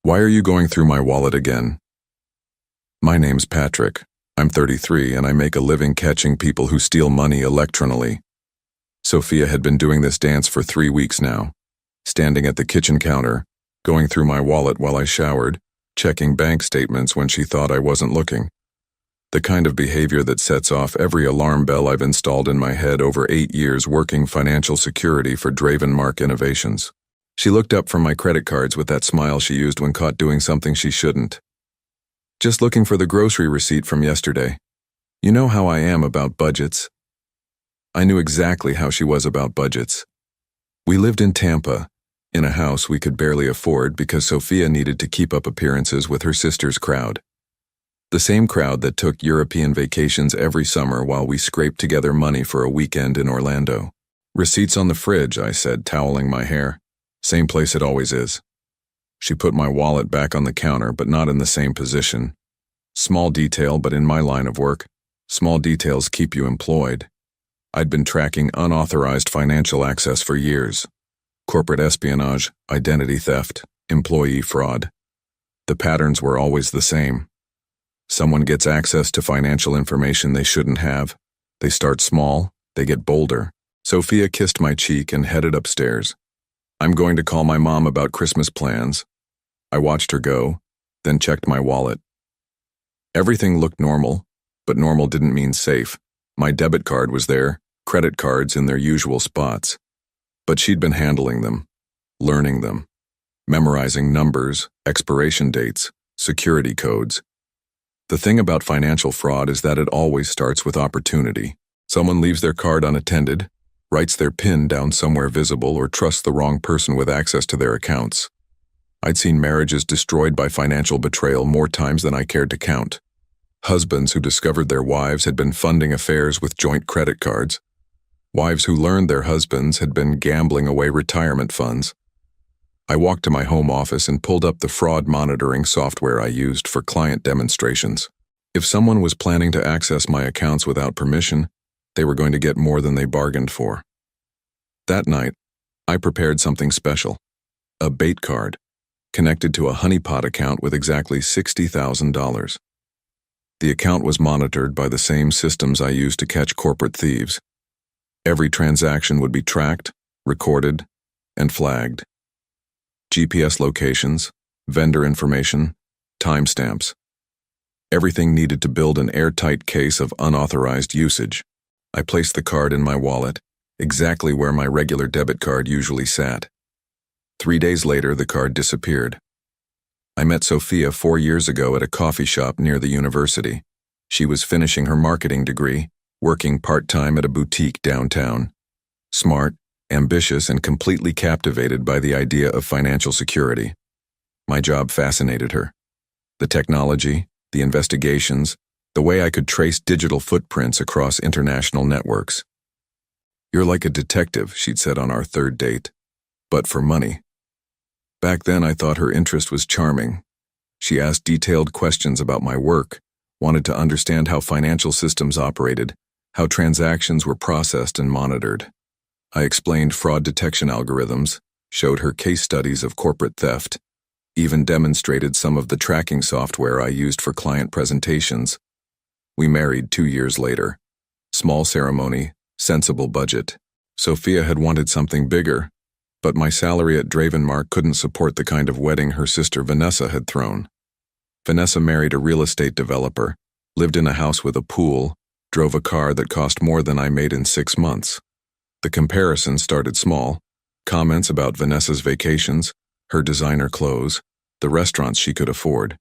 Why are you going through my wallet again? My name's Patrick. I'm 33 and I make a living catching people who steal money electronically. Sophia had been doing this dance for 3 weeks now, standing at the kitchen counter, going through my wallet while I showered, checking bank statements when she thought I wasn't looking. The kind of behavior that sets off every alarm bell I've installed in my head over 8 years working financial security for Dravenmark Innovations. She looked up from my credit cards with that smile she used when caught doing something she shouldn't. Just looking for the grocery receipt from yesterday. You know how I am about budgets. I knew exactly how she was about budgets. We lived in Tampa, in a house we could barely afford because Sophia needed to keep up appearances with her sister's crowd. The same crowd that took European vacations every summer while we scraped together money for a weekend in Orlando. Receipts on the fridge, I said, toweling my hair. Same place it always is. She put my wallet back on the counter, but not in the same position. Small detail, but in my line of work, small details keep you employed. I'd been tracking unauthorized financial access for years. Corporate espionage, identity theft, employee fraud. The patterns were always the same. Someone gets access to financial information they shouldn't have. They start small, they get bolder. Sophia kissed my cheek and headed upstairs. I'm going to call my mom about Christmas plans. I watched her go, then checked my wallet. Everything looked normal, but normal didn't mean safe. My debit card was there, credit cards in their usual spots. But she'd been handling them, learning them, memorizing numbers, expiration dates, security codes. The thing about financial fraud is that it always starts with opportunity. Someone leaves their card unattended, writes their PIN down somewhere visible, or trusts the wrong person with access to their accounts. I'd seen marriages destroyed by financial betrayal more times than I cared to count. Husbands who discovered their wives had been funding affairs with joint credit cards. Wives who learned their husbands had been gambling away retirement funds. I walked to my home office and pulled up the fraud monitoring software I used for client demonstrations. If someone was planning to access my accounts without permission, they were going to get more than they bargained for. That night, I prepared something special. A bait card, connected to a honeypot account with exactly $60,000. The account was monitored by the same systems I used to catch corporate thieves. Every transaction would be tracked, recorded, and flagged. GPS locations, vendor information, timestamps. Everything needed to build an airtight case of unauthorized usage. I placed the card in my wallet, exactly where my regular debit card usually sat. 3 days later, the card disappeared. I met Sophia 4 years ago at a coffee shop near the university. She was finishing her marketing degree, working part-time at a boutique downtown. Smart, ambitious, and completely captivated by the idea of financial security. My job fascinated her. The technology, the investigations, the way I could trace digital footprints across international networks. You're like a detective, she'd said on our 3rd date, but for money. Back then I thought her interest was charming. She asked detailed questions about my work, wanted to understand how financial systems operated, how transactions were processed and monitored. I explained fraud detection algorithms, showed her case studies of corporate theft, even demonstrated some of the tracking software I used for client presentations. We married 2 years later. Small ceremony, sensible budget. Sophia had wanted something bigger, but my salary at Dravenmark couldn't support the kind of wedding her sister Vanessa had thrown. Vanessa married a real estate developer, lived in a house with a pool, drove a car that cost more than I made in 6 months. The comparison started small. Comments about Vanessa's vacations, her designer clothes, the restaurants she could afford.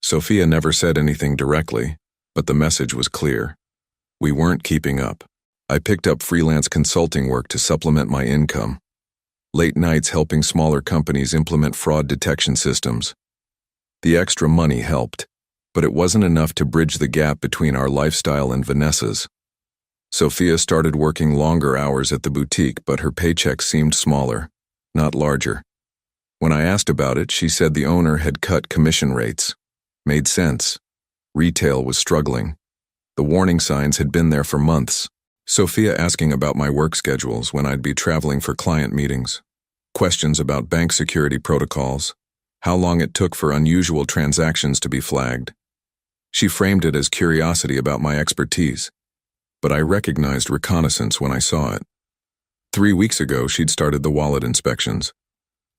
Sophia never said anything directly, but the message was clear. We weren't keeping up. I picked up freelance consulting work to supplement my income. Late nights helping smaller companies implement fraud detection systems. The extra money helped, but it wasn't enough to bridge the gap between our lifestyle and Vanessa's. Sophia started working longer hours at the boutique, but her paycheck seemed smaller, not larger. When I asked about it, she said the owner had cut commission rates. Made sense. Retail was struggling. The warning signs had been there for months. Sophia asking about my work schedules when I'd be traveling for client meetings. Questions about bank security protocols. how long it took for unusual transactions to be flagged. She framed it as curiosity about my expertise, but I recognized reconnaissance when I saw it. 3 weeks ago, she'd started the wallet inspections.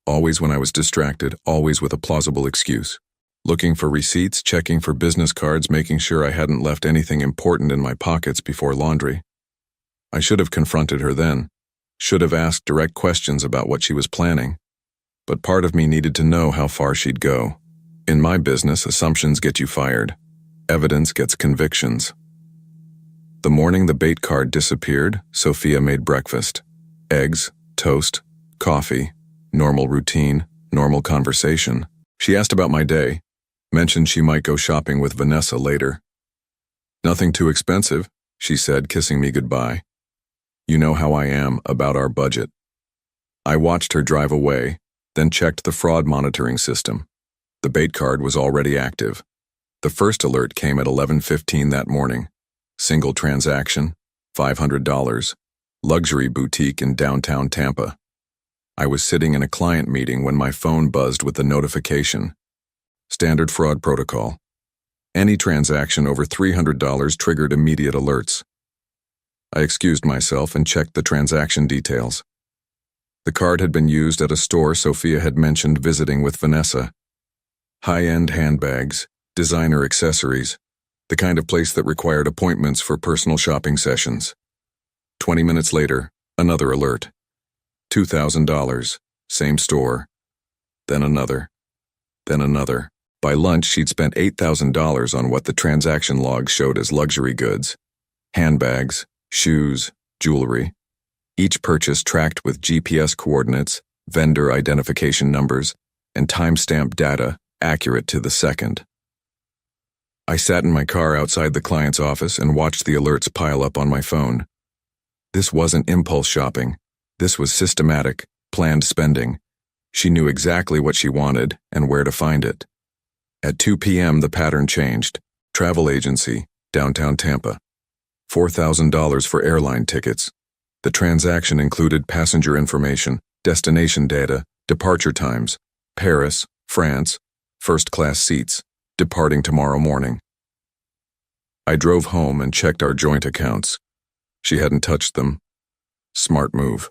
Always when I was distracted, always with a plausible excuse. Looking for receipts, checking for business cards, making sure I hadn't left anything important in my pockets before laundry. I should have confronted her then, should have asked direct questions about what she was planning. But part of me needed to know how far she'd go. In my business, assumptions get you fired. Evidence gets convictions. The morning the bait card disappeared, Sophia made breakfast. Eggs, toast, coffee, normal routine, normal conversation. She asked about my day, mentioned she might go shopping with Vanessa later. Nothing too expensive, she said, kissing me goodbye. You know how I am about our budget. I watched her drive away, then checked the fraud monitoring system. The bait card was already active. The first alert came at 11:15 that morning. Single transaction, $500, luxury boutique in downtown Tampa. I was sitting in a client meeting when my phone buzzed with the notification. Standard fraud protocol. Any transaction over $300 triggered immediate alerts. I excused myself and checked the transaction details. The card had been used at a store Sophia had mentioned visiting with Vanessa. High-end handbags, designer accessories, the kind of place that required appointments for personal shopping sessions. 20 minutes later, another alert. $2,000, same store. Then another. Then another. By lunch, she'd spent $8,000 on what the transaction log showed as luxury goods. Handbags, shoes, jewelry. Each purchase tracked with GPS coordinates, vendor identification numbers, and timestamp data accurate to the second. I sat in my car outside the client's office and watched the alerts pile up on my phone. This wasn't impulse shopping. This was systematic, planned spending. She knew exactly what she wanted and where to find it. At 2 p.m., the pattern changed. Travel agency, downtown Tampa. $4,000 for airline tickets. The transaction included passenger information, destination data, departure times, Paris, France, first-class seats, departing tomorrow morning. I drove home and checked our joint accounts. She hadn't touched them. Smart move.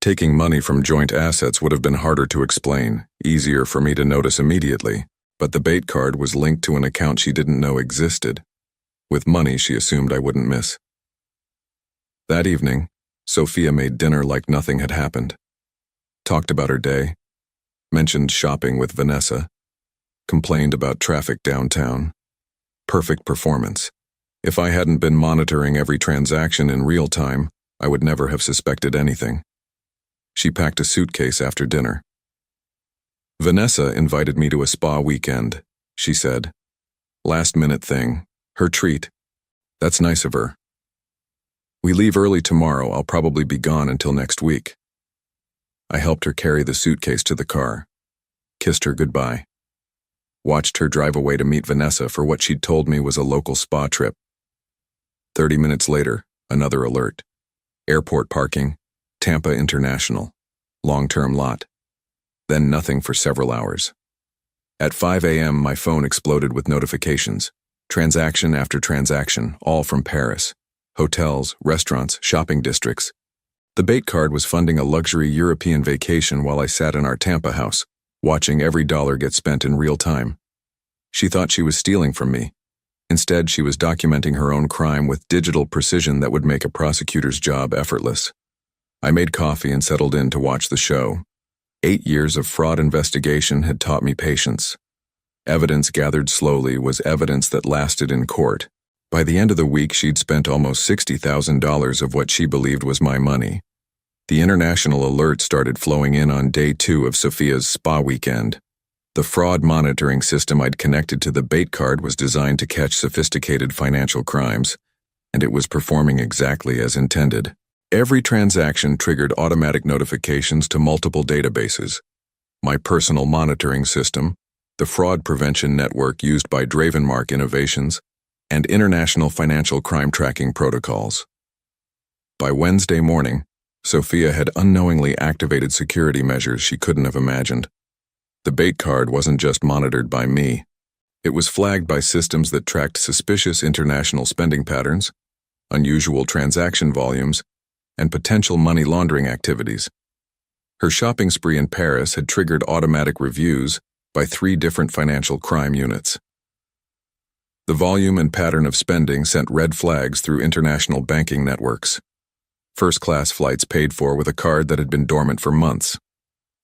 Taking money from joint assets would have been harder to explain, easier for me to notice immediately, but the bait card was linked to an account she didn't know existed. With money she assumed I wouldn't miss. That evening, Sophia made dinner like nothing had happened. Talked about her day, mentioned shopping with Vanessa, complained about traffic downtown. Perfect performance. If I hadn't been monitoring every transaction in real time, I would never have suspected anything. She packed a suitcase after dinner. Vanessa invited me to a spa weekend, she said. Last-minute thing, her treat. That's nice of her. We leave early tomorrow. I'll probably be gone until next week. I helped her carry the suitcase to the car, kissed her goodbye. Watched her drive away to meet Vanessa for what she'd told me was a local spa trip. 30 minutes later, another alert. Airport parking, Tampa International, long-term lot. Then nothing for several hours. At 5 a.m., my phone exploded with notifications. Transaction after transaction, all from Paris. Hotels, restaurants, shopping districts. The bait card was funding a luxury European vacation while I sat in our Tampa house, watching every dollar get spent in real time. She thought she was stealing from me. Instead, she was documenting her own crime with digital precision that would make a prosecutor's job effortless. I made coffee and settled in to watch the show. 8 years of fraud investigation had taught me patience. Evidence gathered slowly was evidence that lasted in court. By the end of the week, she'd spent almost $60,000 of what she believed was my money. The international alerts started flowing in on day 2 of Sophia's spa weekend. The fraud monitoring system I'd connected to the bait card was designed to catch sophisticated financial crimes, and it was performing exactly as intended. Every transaction triggered automatic notifications to multiple databases. My personal monitoring system, the fraud prevention network used by Dravenmark Innovations, and international financial crime tracking protocols. By Wednesday morning, Sophia had unknowingly activated security measures she couldn't have imagined. The bait card wasn't just monitored by me. It was flagged by systems that tracked suspicious international spending patterns, unusual transaction volumes, and potential money laundering activities. Her shopping spree in Paris had triggered automatic reviews by 3 different financial crime units. The volume and pattern of spending sent red flags through international banking networks. First-class flights paid for with a card that had been dormant for months.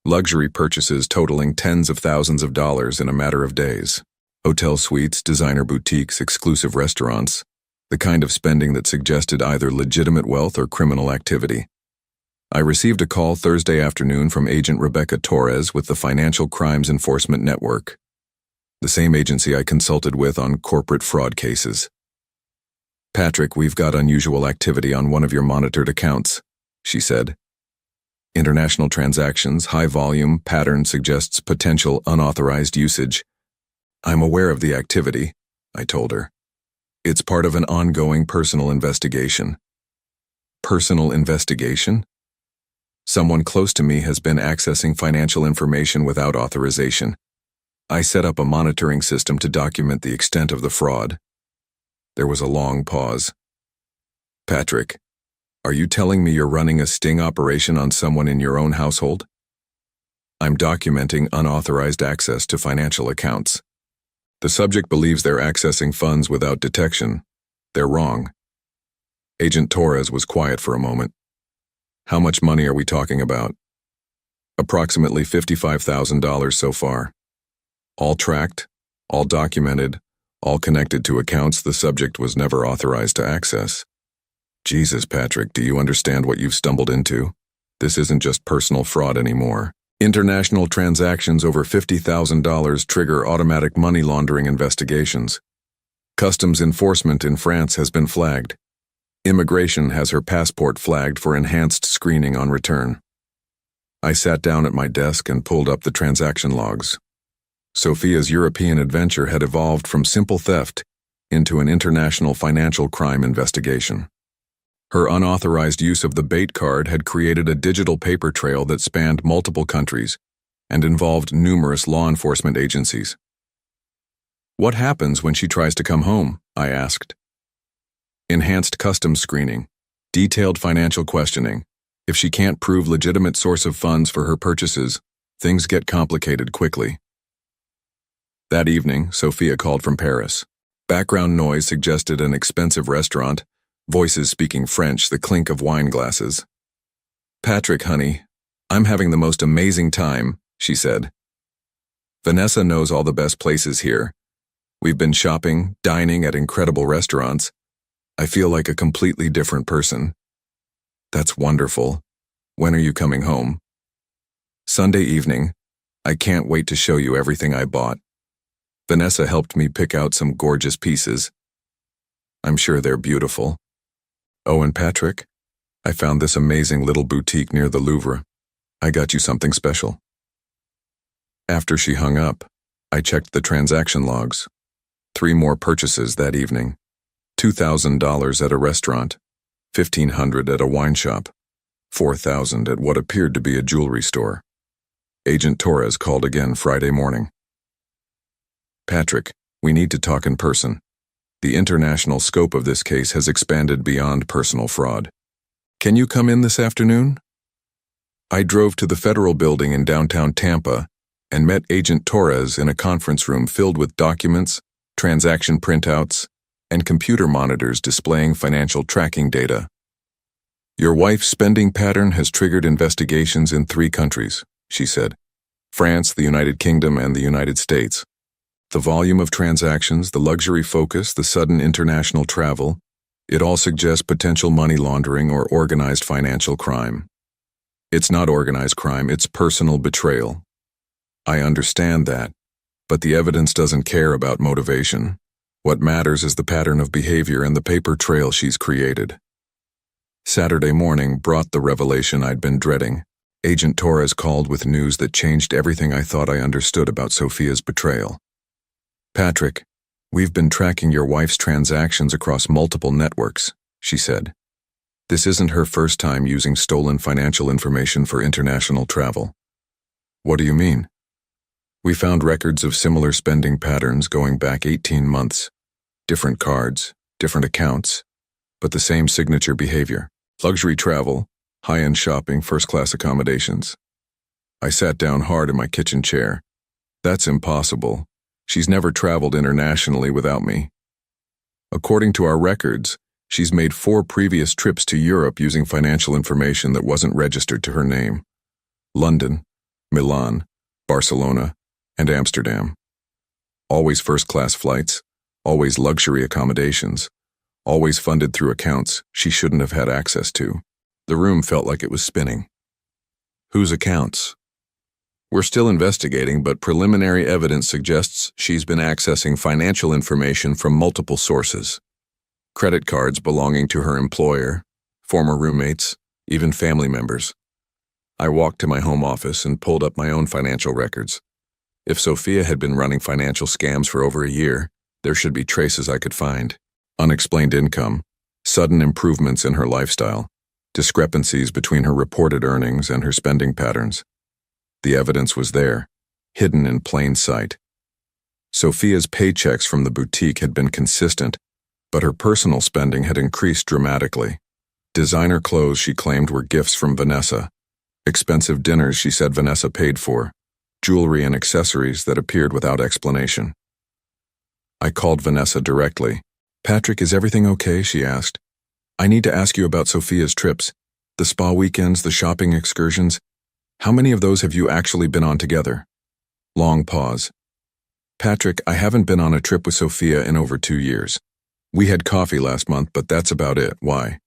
Luxury purchases totaling tens of thousands of dollars in a matter of days. Hotel suites, designer boutiques, exclusive restaurants, the kind of spending that suggested either legitimate wealth or criminal activity. I received a call Thursday afternoon from Agent Rebecca Torres with the Financial Crimes Enforcement Network, the same agency I consulted with on corporate fraud cases. "Patrick, we've got unusual activity on one of your monitored accounts," she said. "International transactions, high volume, pattern suggests potential unauthorized usage." "I'm aware of the activity," I told her. "It's part of an ongoing personal investigation." "Personal investigation?" "Someone close to me has been accessing financial information without authorization. I set up a monitoring system to document the extent of the fraud." There was a long pause. "Patrick, are you telling me you're running a sting operation on someone in your own household?" "I'm documenting unauthorized access to financial accounts. The subject believes they're accessing funds without detection. They're wrong." Agent Torres was quiet for a moment. "How much money are we talking about?" "Approximately $55,000 so far. All tracked, all documented, all connected to accounts the subject was never authorized to access." "Jesus, Patrick, do you understand what you've stumbled into? This isn't just personal fraud anymore. International transactions over $50,000 trigger automatic money laundering investigations. Customs enforcement in France has been flagged. Immigration has her passport flagged for enhanced screening on return." I sat down at my desk and pulled up the transaction logs. Sophia's European adventure had evolved from simple theft into an international financial crime investigation. Her unauthorized use of the bait card had created a digital paper trail that spanned multiple countries and involved numerous law enforcement agencies. "What happens when she tries to come home?" I asked. "Enhanced customs screening, detailed financial questioning. If she can't prove legitimate source of funds for her purchases, things get complicated quickly." That evening, Sophia called from Paris. Background noise suggested an expensive restaurant, voices speaking French, the clink of wine glasses. "Patrick, honey, I'm having the most amazing time," she said. "Vanessa knows all the best places here. We've been shopping, dining at incredible restaurants. I feel like a completely different person." "That's wonderful. When are you coming home?" "Sunday evening. I can't wait to show you everything I bought. Vanessa helped me pick out some gorgeous pieces. I'm sure they're beautiful. Oh, and Patrick, I found this amazing little boutique near the Louvre. I got you something special." After she hung up, I checked the transaction logs. 3 more purchases that evening. $2,000 at a restaurant, $1,500 at a wine shop, $4,000 at what appeared to be a jewelry store. Agent Torres called again Friday morning. "Patrick, we need to talk in person. The international scope of this case has expanded beyond personal fraud. Can you come in this afternoon?" I drove to the Federal Building in downtown Tampa and met Agent Torres in a conference room filled with documents, transaction printouts, and computer monitors displaying financial tracking data. "Your wife's spending pattern has triggered investigations in 3 countries, she said. France, the United Kingdom, and the United States. The volume of transactions, the luxury focus, the sudden international travel, it all suggests potential money laundering or organized financial crime. It's not organized crime, it's personal betrayal. I understand that, but the evidence doesn't care about motivation. What matters is the pattern of behavior and the paper trail she's created." Saturday morning brought the revelation I'd been dreading. Agent Torres called with news that changed everything I thought I understood about Sophia's betrayal. "Patrick, we've been tracking your wife's transactions across multiple networks," she said. "This isn't her first time using stolen financial information for international travel." "What do you mean?" We found records of similar spending patterns going back 18 months. Different cards, different accounts, but the same signature behavior. Luxury travel, high-end shopping, first-class accommodations. I sat down hard in my kitchen chair. That's impossible. She's never traveled internationally without me. According to our records, she's made 4 previous trips to Europe using financial information that wasn't registered to her name. London, Milan, Barcelona, and Amsterdam. Always first-class flights, always luxury accommodations, always funded through accounts she shouldn't have had access to. The room felt like it was spinning. Whose accounts? We're still investigating, but preliminary evidence suggests she's been accessing financial information from multiple sources. Credit cards belonging to her employer, former roommates, even family members. I walked to my home office and pulled up my own financial records. If Sophia had been running financial scams for over a year, there should be traces I could find. Unexplained income, sudden improvements in her lifestyle, discrepancies between her reported earnings and her spending patterns. The evidence was there, hidden in plain sight. Sophia's paychecks from the boutique had been consistent, but her personal spending had increased dramatically. Designer clothes she claimed were gifts from Vanessa. Expensive dinners she said Vanessa paid for. Jewelry and accessories that appeared without explanation. I called Vanessa directly. "Patrick, is everything okay?" she asked. "I need to ask you about Sophia's trips. The spa weekends, the shopping excursions. How many of those have you actually been on together?" Long pause. "Patrick, I haven't been on a trip with Sophia in over 2 years. We had coffee last month, but that's about it. Why?"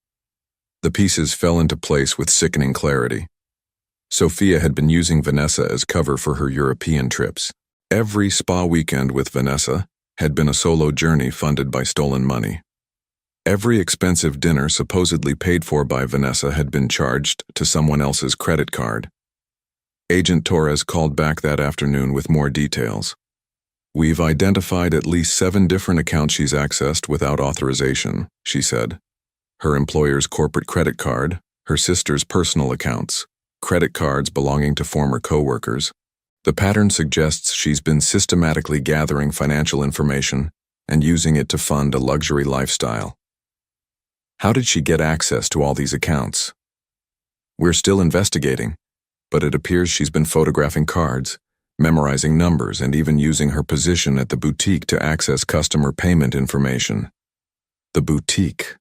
The pieces fell into place with sickening clarity. Sophia had been using Vanessa as cover for her European trips. Every spa weekend with Vanessa had been a solo journey funded by stolen money. Every expensive dinner supposedly paid for by Vanessa had been charged to someone else's credit card. Agent Torres called back that afternoon with more details. "We've identified at least 7 different accounts she's accessed without authorization," she said. Her employer's corporate credit card, her sister's personal accounts, credit cards belonging to former co-workers. The pattern suggests she's been systematically gathering financial information and using it to fund a luxury lifestyle. How did she get access to all these accounts? We're still investigating, but it appears she's been photographing cards, memorizing numbers, and even using her position at the boutique to access customer payment information. The boutique.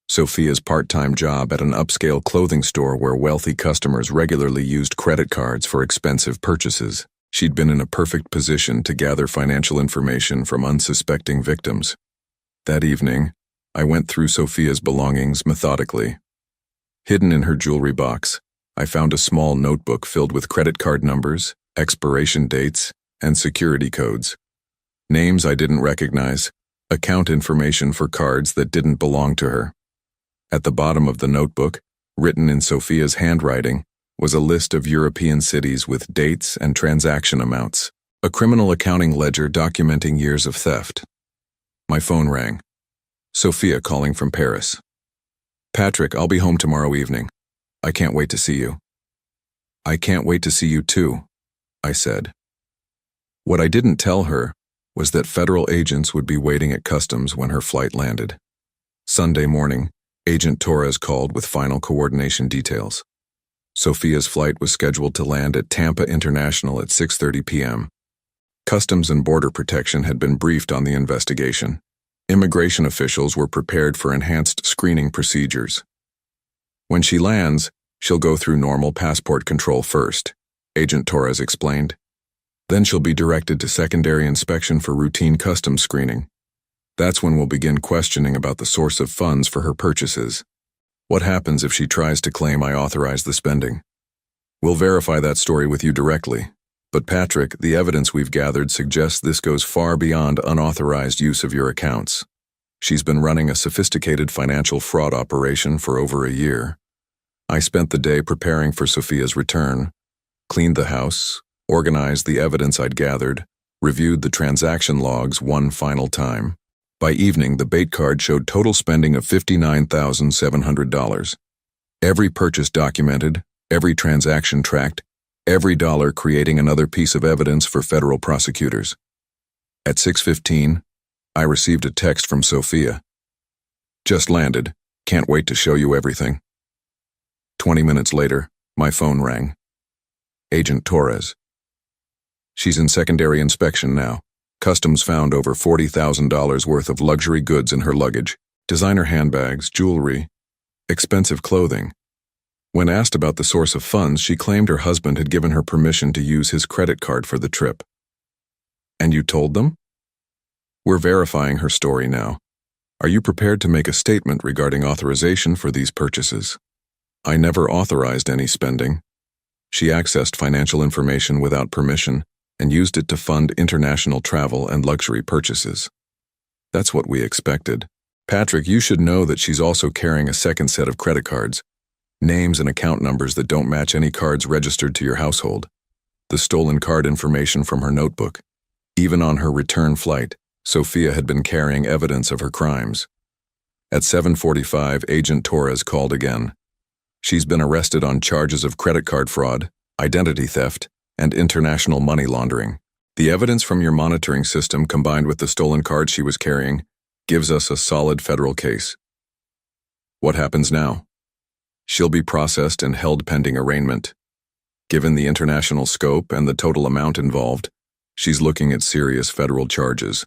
Sophia's part-time job at an upscale clothing store where wealthy customers regularly used credit cards for expensive purchases. She'd been in a perfect position to gather financial information from unsuspecting victims. That evening, I went through Sophia's belongings methodically. Hidden in her jewelry box, I found a small notebook filled with credit card numbers, expiration dates, and security codes. Names I didn't recognize, account information for cards that didn't belong to her. At the bottom of the notebook, written in Sophia's handwriting, was a list of European cities with dates and transaction amounts, a criminal accounting ledger documenting years of theft. My phone rang. Sophia calling from Paris. "Patrick, I'll be home tomorrow evening. I can't wait to see you." "I can't wait to see you too," I said. What I didn't tell her was that federal agents would be waiting at customs when her flight landed. Sunday morning, Agent Torres called with final coordination details. Sophia's flight was scheduled to land at Tampa International at 6:30 p.m. Customs and Border Protection had been briefed on the investigation. Immigration officials were prepared for enhanced screening procedures. "When she lands, she'll go through normal passport control first," Agent Torres explained. "Then she'll be directed to secondary inspection for routine customs screening. That's when we'll begin questioning about the source of funds for her purchases. What happens if she tries to claim I authorized the spending? We'll verify that story with you directly. But Patrick, the evidence we've gathered suggests this goes far beyond unauthorized use of your accounts. She's been running a sophisticated financial fraud operation for over a year. I spent the day preparing for Sophia's return, cleaned the house, organized the evidence I'd gathered, reviewed the transaction logs one final time. By evening, the bait card showed total spending of $59,700. Every purchase documented, every transaction tracked, every dollar creating another piece of evidence for federal prosecutors. At 6:15, I received a text from Sophia. Just landed. Can't wait to show you everything. 20 minutes later, my phone rang. Agent Torres. She's in secondary inspection now. Customs found over $40,000 worth of luxury goods in her luggage, designer handbags, jewelry, expensive clothing. When asked about the source of funds, she claimed her husband had given her permission to use his credit card for the trip. And you told them? We're verifying her story now. Are you prepared to make a statement regarding authorization for these purchases? I never authorized any spending. She accessed financial information without permission and used it to fund international travel and luxury purchases. That's what we expected. Patrick, you should know that she's also carrying a second set of credit cards, names and account numbers that don't match any cards registered to your household. The stolen card information from her notebook. Even on her return flight, Sophia had been carrying evidence of her crimes. At 7:45, Agent Torres called again. She's been arrested on charges of credit card fraud, identity theft, and international money laundering. The evidence from your monitoring system combined with the stolen card she was carrying gives us a solid federal case. What happens now? She'll be processed and held pending arraignment. Given the international scope and the total amount involved, she's looking at serious federal charges.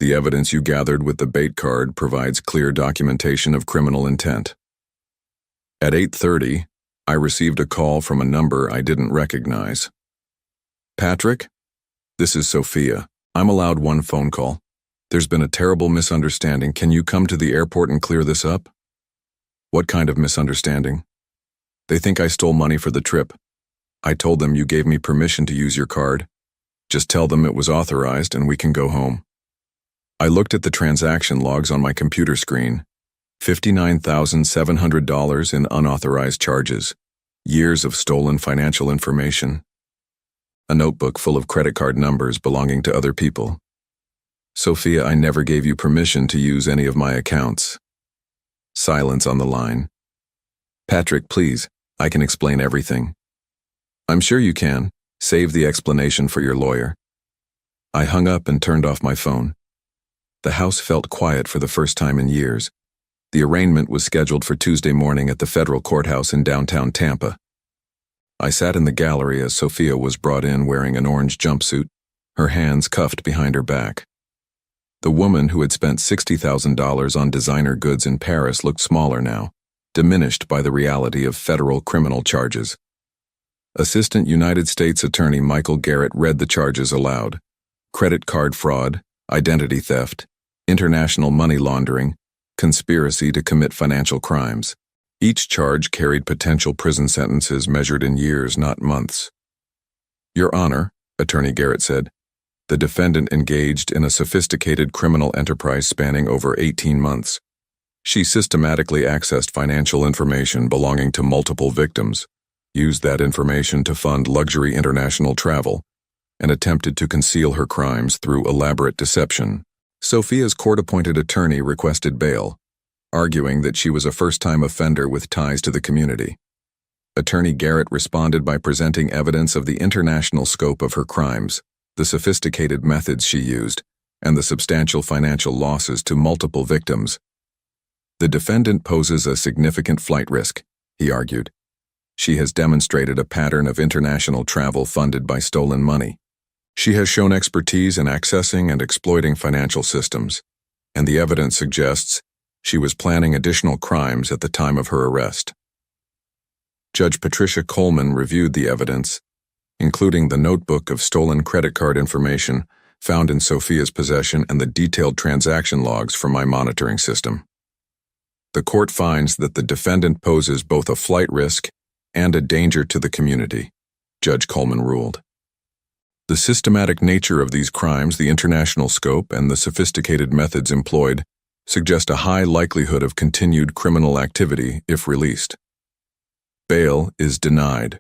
The evidence you gathered with the bait card provides clear documentation of criminal intent. At 8:30, I received a call from a number I didn't recognize. Patrick? This is Sophia. I'm allowed one phone call. There's been a terrible misunderstanding. Can you come to the airport and clear this up? What kind of misunderstanding? They think I stole money for the trip. I told them you gave me permission to use your card. Just tell them it was authorized and we can go home. I looked at the transaction logs on my computer screen. $59,700 in unauthorized charges. Years of stolen financial information. A notebook full of credit card numbers belonging to other people. Sophia, I never gave you permission to use any of my accounts. Silence on the line. Patrick, please, I can explain everything. I'm sure you can. Save the explanation for your lawyer. I hung up and turned off my phone. The house felt quiet for the first time in years. The arraignment was scheduled for Tuesday morning at the federal courthouse in downtown Tampa. I sat in the gallery as Sophia was brought in wearing an orange jumpsuit, her hands cuffed behind her back. The woman who had spent $60,000 on designer goods in Paris looked smaller now, diminished by the reality of federal criminal charges. Assistant United States Attorney Michael Garrett read the charges aloud. Credit card fraud, identity theft, international money laundering, conspiracy to commit financial crimes. Each charge carried potential prison sentences measured in years, not months. Your Honor, Attorney Garrett said, the defendant engaged in a sophisticated criminal enterprise spanning over 18 months. She systematically accessed financial information belonging to multiple victims, used that information to fund luxury international travel, and attempted to conceal her crimes through elaborate deception. Sophia's court-appointed attorney requested bail, arguing that she was a first-time offender with ties to the community. Attorney Garrett responded by presenting evidence of the international scope of her crimes, the sophisticated methods she used, and the substantial financial losses to multiple victims. The defendant poses a significant flight risk, he argued. She has demonstrated a pattern of international travel funded by stolen money. She has shown expertise in accessing and exploiting financial systems, and the evidence suggests she was planning additional crimes at the time of her arrest. Judge Patricia Coleman reviewed the evidence, including the notebook of stolen credit card information found in Sophia's possession and the detailed transaction logs from my monitoring system. The court finds that the defendant poses both a flight risk and a danger to the community, Judge Coleman ruled. The systematic nature of these crimes, the international scope, and the sophisticated methods employed suggest a high likelihood of continued criminal activity if released. Bail is denied.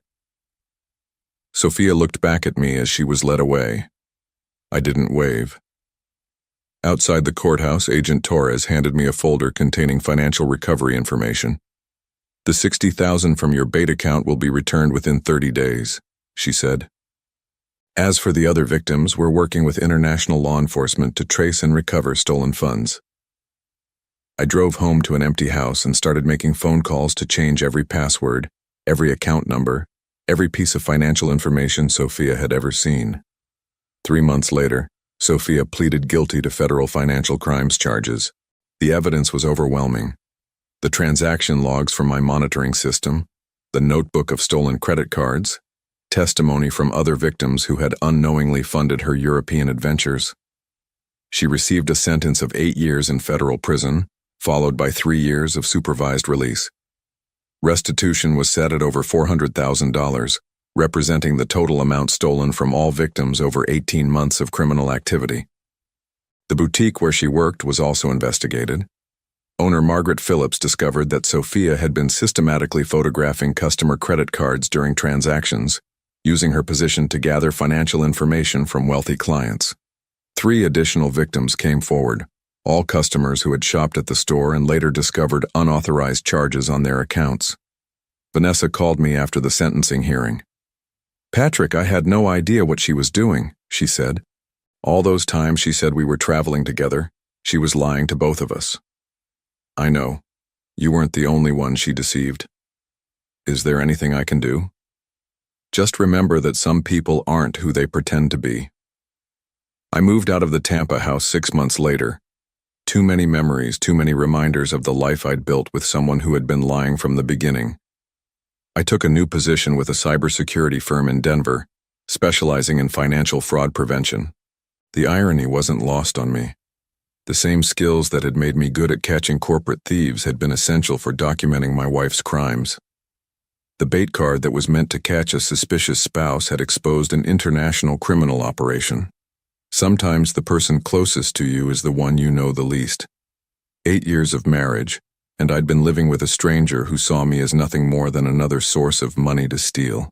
Sophia looked back at me as she was led away. I didn't wave. Outside the courthouse, Agent Torres handed me a folder containing financial recovery information. The $60,000 from your Bait account will be returned within 30 days. she said. As for the other victims, we're working with international law enforcement to trace and recover stolen funds. I drove home to an empty house and started making phone calls to change every password, every account number, every piece of financial information Sophia had ever seen. 3 months later, Sophia pleaded guilty to federal financial crimes charges. The evidence was overwhelming. The transaction logs from my monitoring system, the notebook of stolen credit cards, testimony from other victims who had unknowingly funded her European adventures. She received a sentence of 8 years in federal prison, followed by 3 years of supervised release. Restitution was set at over $400,000, representing the total amount stolen from all victims over 18 months of criminal activity. The boutique where she worked was also investigated. Owner Margaret Phillips discovered that Sophia had been systematically photographing customer credit cards during transactions, using her position to gather financial information from wealthy clients. 3 additional victims came forward, all customers who had shopped at the store and later discovered unauthorized charges on their accounts. Vanessa called me after the sentencing hearing. "Patrick, I had no idea what she was doing," she said. "All those times she said we were traveling together, she was lying to both of us." "I know. You weren't the only one she deceived. Is there anything I can do?" "Just remember that some people aren't who they pretend to be." I moved out of the Tampa house 6 months later. Too many memories, too many reminders of the life I'd built with someone who had been lying from the beginning. I took a new position with a cybersecurity firm in Denver, specializing in financial fraud prevention. The irony wasn't lost on me. The same skills that had made me good at catching corporate thieves had been essential for documenting my wife's crimes. The bait card that was meant to catch a suspicious spouse had exposed an international criminal operation. Sometimes the person closest to you is the one you know the least. 8 years of marriage, and I'd been living with a stranger who saw me as nothing more than another source of money to steal.